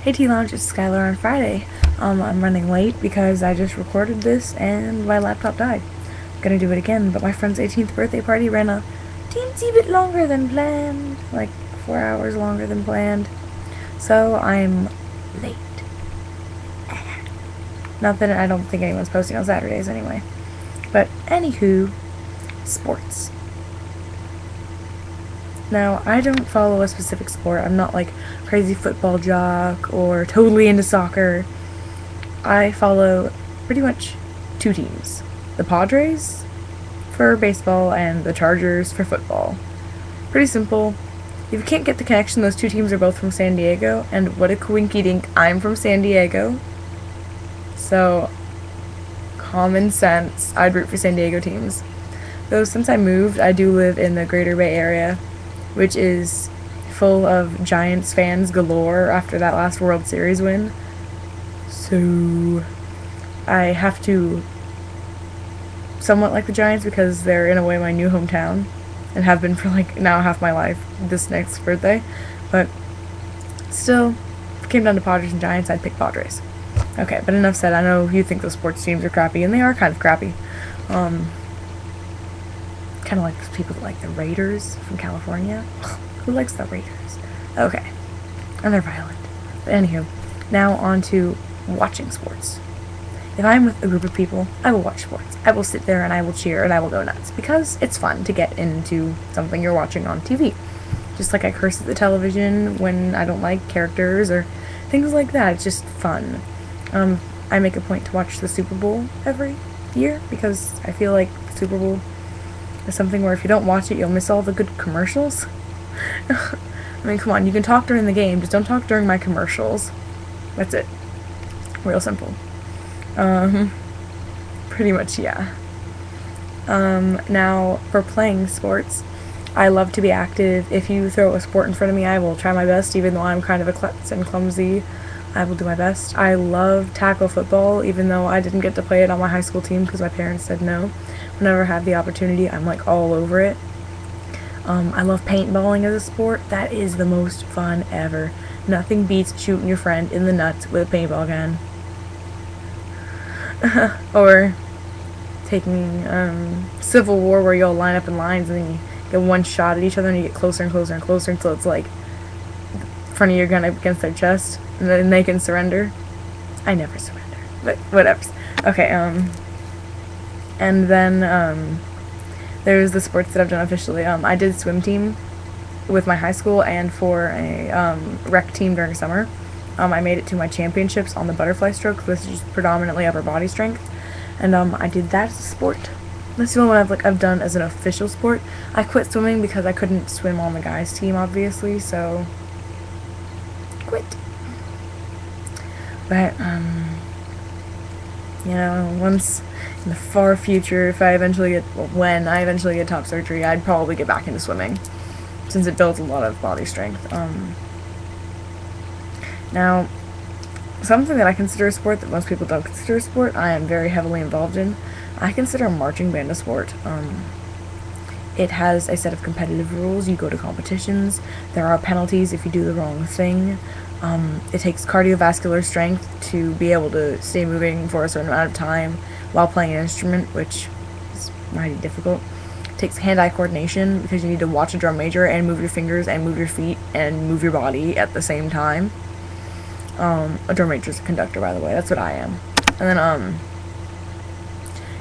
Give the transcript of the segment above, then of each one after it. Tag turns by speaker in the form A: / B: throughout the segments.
A: Hey TLounge, it's Skailer on Friday. I'm running late because I just recorded this and my laptop died. I'm gonna do it again, but my friend's 18th birthday party ran a teensy bit longer than planned, like 4 hours longer than planned. So I'm late. Not that I don't think anyone's posting on Saturdays anyway. But anywho, sports. Now, I don't follow a specific sport. I'm not like crazy football jock or totally into soccer. I follow pretty much two teams. The Padres for baseball and the Chargers for football. Pretty simple. If you can't get the connection, those two teams are both from San Diego, and what a coinky dink, I'm from San Diego. So, common sense, I'd root for San Diego teams. Though since I moved, I do live in the Greater Bay Area, which is full of Giants fans galore after that last World Series win. So I have to somewhat like the Giants because they're in a way my new hometown and have been for like now half my life this next birthday. But still, if it came down to Padres and Giants, I'd pick Padres. Okay, but enough said. I know you think those sports teams are crappy, and they are kind of crappy. Kind of like those people that like the Raiders from California. Who likes the Raiders? Okay. And they're violent. But anywho, now on to watching sports. If I'm with a group of people, I will watch sports. I will sit there and I will cheer and I will go nuts because it's fun to get into something you're watching on TV. Just like I curse at the television when I don't like characters or things like that. It's just fun. I make a point to watch the Super Bowl every year because I feel like the Super Bowl is something where if you don't watch it, you'll miss all the good commercials. I mean, come on, you can talk during the game, just don't talk during my commercials. That's it. Real simple. Pretty much, yeah. Now, for playing sports, I love to be active. If you throw a sport in front of me, I will try my best, even though I'm kind of a klutz and clumsy. I will do my best. I love tackle football, even though I didn't get to play it on my high school team because my parents said no. Whenever I have the opportunity, I'm like all over it. I love paintballing as a sport. That is the most fun ever. Nothing beats shooting your friend in the nuts with a paintball gun. Or taking Civil War where you all line up in lines and then you get one shot at each other and you get closer and closer and closer until it's like front of your gun up against their chest and then they can surrender. I never surrender, but whatever. Okay, and then there's the sports that I've done officially. I did swim team with my high school and for a rec team during summer. I made it to my championships on the butterfly stroke, which is just predominantly upper body strength, and I did that as a sport. That's the only one I've done as an official sport. I quit swimming because I couldn't swim on the guys' team, obviously, so quit. But you know, once in the far future, when I eventually get top surgery, I'd probably get back into swimming, since it builds a lot of body strength. Now, something that I consider a sport that most people don't consider a sport, I am very heavily involved in. I consider marching band a sport. It has a set of competitive rules. You go to competitions. There are penalties if you do the wrong thing. It takes cardiovascular strength to be able to stay moving for a certain amount of time while playing an instrument, which is mighty difficult. It takes hand-eye coordination because you need to watch a drum major and move your fingers and move your feet and move your body at the same time. A drum major is a conductor, by the way. That's what I am. And then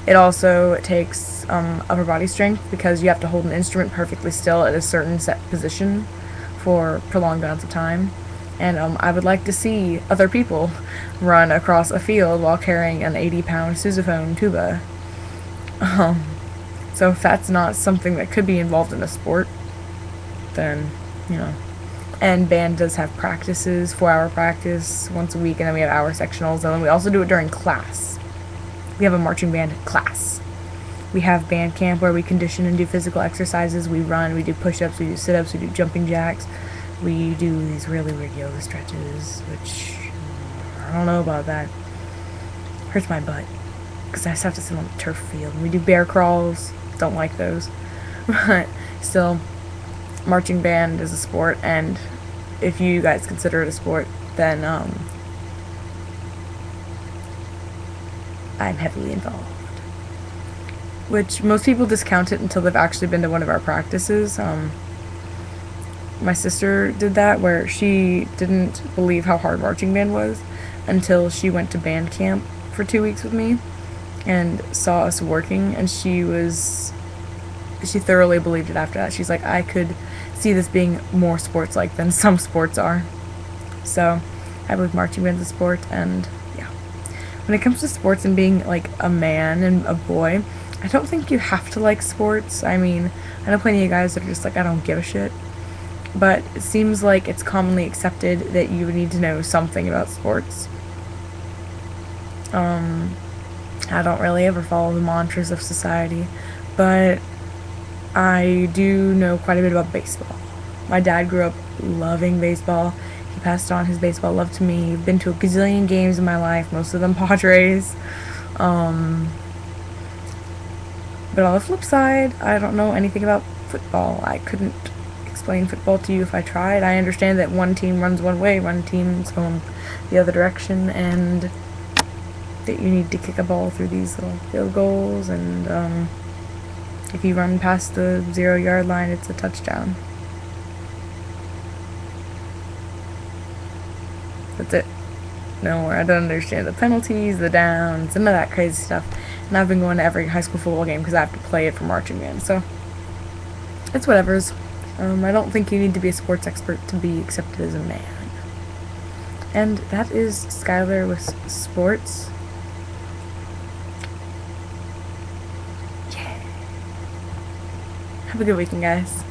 A: it also takes upper body strength because you have to hold an instrument perfectly still at a certain set position for prolonged amounts of time. And I would like to see other people run across a field while carrying an 80-pound sousaphone tuba. So if that's not something that could be involved in a sport, then, you know. And band does have practices, 4-hour practice once a week, and then we have hour sectionals, and then we also do it during class. We have a marching band class. We have band camp where we condition and do physical exercises. We run, we do push-ups, we do sit-ups, we do jumping jacks. We do these really weird yoga stretches, which I don't know about that. Hurts my butt because I just have to sit on the turf field. We do bear crawls. Don't like those. But still, marching band is a sport, and if you guys consider it a sport, then I'm heavily involved. Which most people discount it until they've actually been to one of our practices. My sister did that, where she didn't believe how hard marching band was until she went to band camp for 2 weeks with me and saw us working, and she thoroughly believed it after that. She's like, I could see this being more sports like than some sports are. So I believe marching band's a sport, and yeah. When it comes to sports and being like a man and a boy, I don't think you have to like sports. I mean, I know plenty of guys that are just like, I don't give a shit. But it seems like it's commonly accepted that you need to know something about sports. I don't really ever follow the mantras of society, but I do know quite a bit about baseball. My dad grew up loving baseball. He passed on his baseball love to me. I've been to a gazillion games in my life, most of them Padres. But on the flip side, I don't know anything about football. I couldn't explain football to you if I tried. I understand that one team runs one way, one team's going the other direction, and that you need to kick a ball through these little field goals, and if you run past the 0-yard line, it's a touchdown. That's it. No, I don't understand the penalties, the downs, none of that crazy stuff. And I've been going to every high school football game because I have to play it for marching band, so it's whatevers. I don't think you need to be a sports expert to be accepted as a man. And that is Skailer with sports. Yeah. Have a good weekend, guys.